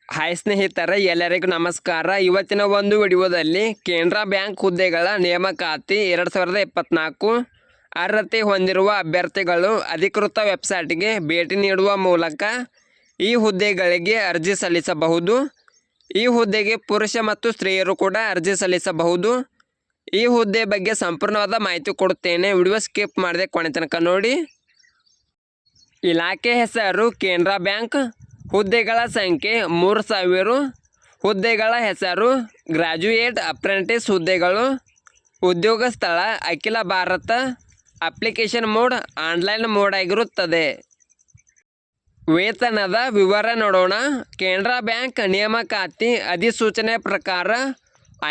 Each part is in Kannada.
ಹಾಯ್ ಸ್ನೇಹಿತರೆ, ಎಲ್ಲರಿಗೂ ನಮಸ್ಕಾರ. ಇವತ್ತಿನ ಒಂದು ವಿಡಿಯೋದಲ್ಲಿ ಕೆನರಾ ಬ್ಯಾಂಕ್ ಹುದ್ದೆಗಳ ನೇಮಕಾತಿ 2024 ಅರ್ಹತೆ ಹೊಂದಿರುವ ಅಭ್ಯರ್ಥಿಗಳು ಅಧಿಕೃತ ವೆಬ್ಸೈಟ್ಗೆ ಭೇಟಿ ನೀಡುವ ಮೂಲಕ ಈ ಹುದ್ದೆಗಳಿಗೆ ಅರ್ಜಿ ಸಲ್ಲಿಸಬಹುದು. ಈ ಹುದ್ದೆಗೆ ಪುರುಷ ಮತ್ತು ಸ್ತ್ರೀಯರು ಕೂಡ ಅರ್ಜಿ ಸಲ್ಲಿಸಬಹುದು. ಈ ಹುದ್ದೆ ಬಗ್ಗೆ ಸಂಪೂರ್ಣವಾದ ಮಾಹಿತಿ ಕೊಡುತ್ತೇನೆ. ವಿಡಿಯೋ ಸ್ಕಿಪ್ ಮಾಡದೆ ಕೊನೆ ತನಕ ನೋಡಿ. ಇಲಾಖೆ ಹೆಸರು ಕೆನರಾ ಬ್ಯಾಂಕ್. ಹುದ್ದೆಗಳ ಸಂಖ್ಯೆ 3000. ಹುದ್ದೆಗಳ ಹೆಸರು ಗ್ರ್ಯಾಜುಯೇಟ್ ಅಪ್ರೆಂಟಿಸ್ ಹುದ್ದೆಗಳು. ಉದ್ಯೋಗ ಸ್ಥಳ ಅಖಿಲ Bharat. Application mode online mode ಆಗಿರುತ್ತದೆ. ವೇತನದ ವಿವರ ನೋಡೋಣ. ಕೆನರಾ ಬ್ಯಾಂಕ್ ನೇಮಕಾತಿ ಅಧಿಸೂಚನೆ ಪ್ರಕಾರ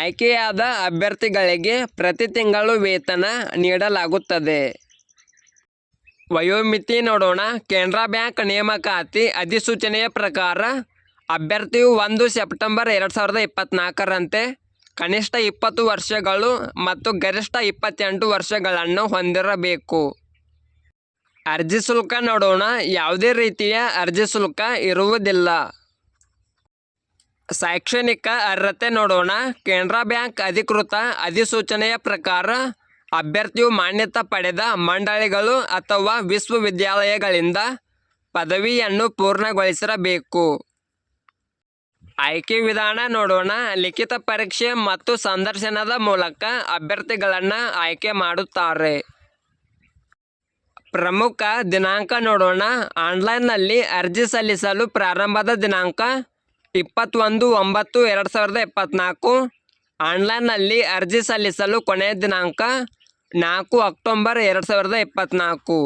ಆಯ್ಕೆಯಾದ ಅಭ್ಯರ್ಥಿಗಳಿಗೆ ಪ್ರತಿ ತಿಂಗಳು ವೇತನ ನೀಡಲಾಗುತ್ತದೆ. ವಯೋಮಿತಿ ನೋಡೋಣ. ಕೆನರಾ ಬ್ಯಾಂಕ್ ನೇಮಕಾತಿ ಅಧಿಸೂಚನೆಯ ಪ್ರಕಾರ ಅಭ್ಯರ್ಥಿಯು 1 ಸೆಪ್ಟೆಂಬರ್ 2024ರಂತೆ ಕನಿಷ್ಠ 20 ವರ್ಷಗಳು ಮತ್ತು ಗರಿಷ್ಠ 28 ವರ್ಷಗಳನ್ನು ಹೊಂದಿರಬೇಕು. ಅರ್ಜಿ ಶುಲ್ಕ ನೋಡೋಣ. ಯಾವುದೇ ರೀತಿಯ ಅರ್ಜಿ ಶುಲ್ಕ ಇರುವುದಿಲ್ಲ. ಶೈಕ್ಷಣಿಕ ಅರ್ಹತೆ ನೋಡೋಣ. ಕೆನರಾ ಬ್ಯಾಂಕ್ ಅಧಿಕೃತ ಅಧಿಸೂಚನೆಯ ಪ್ರಕಾರ ಅಭ್ಯರ್ಥಿಯು ಮಾನ್ಯತೆ ಪಡೆದ ಮಂಡಳಿಗಳು ಅಥವಾ ವಿಶ್ವವಿದ್ಯಾಲಯಗಳಿಂದ ಪದವಿಯನ್ನು ಪೂರ್ಣಗೊಳಿಸಿರಬೇಕು. ಆಯ್ಕೆ ವಿಧಾನ ನೋಡೋಣ. ಲಿಖಿತ ಪರೀಕ್ಷೆ ಮತ್ತು ಸಂದರ್ಶನದ ಮೂಲಕ ಅಭ್ಯರ್ಥಿಗಳನ್ನು ಆಯ್ಕೆ ಮಾಡುತ್ತಾರೆ. ಪ್ರಮುಖ ದಿನಾಂಕ ನೋಡೋಣ. ಆನ್ಲೈನ್ನಲ್ಲಿ ಅರ್ಜಿ ಸಲ್ಲಿಸಲು ಪ್ರಾರಂಭದ ದಿನಾಂಕ 21/9/2024. ಆನ್ಲೈನ್ನಲ್ಲಿ ಅರ್ಜಿ ಸಲ್ಲಿಸಲು ಕೊನೆಯ ದಿನಾಂಕ 4 ಅಕ್ಟೋಬರ್ 2024.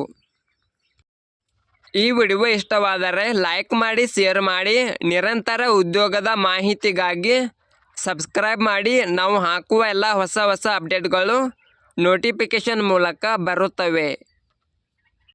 ಈ ವಿಡಿಯೋ ಇಷ್ಟವಾದರೆ ಲೈಕ್ ಮಾಡಿ, ಶೇರ್ ಮಾಡಿ. ನಿರಂತರ ಉದ್ಯೋಗದ ಮಾಹಿತಿಗಾಗಿ ಸಬ್ಸ್ಕ್ರೈಬ್ ಮಾಡಿ. ನಾವು ಹಾಕುವ ಎಲ್ಲ ಹೊಸ ಅಪ್ಡೇಟ್ಗಳು ನೋಟಿಫಿಕೇಷನ್ ಮೂಲಕ ಬರುತ್ತವೆ.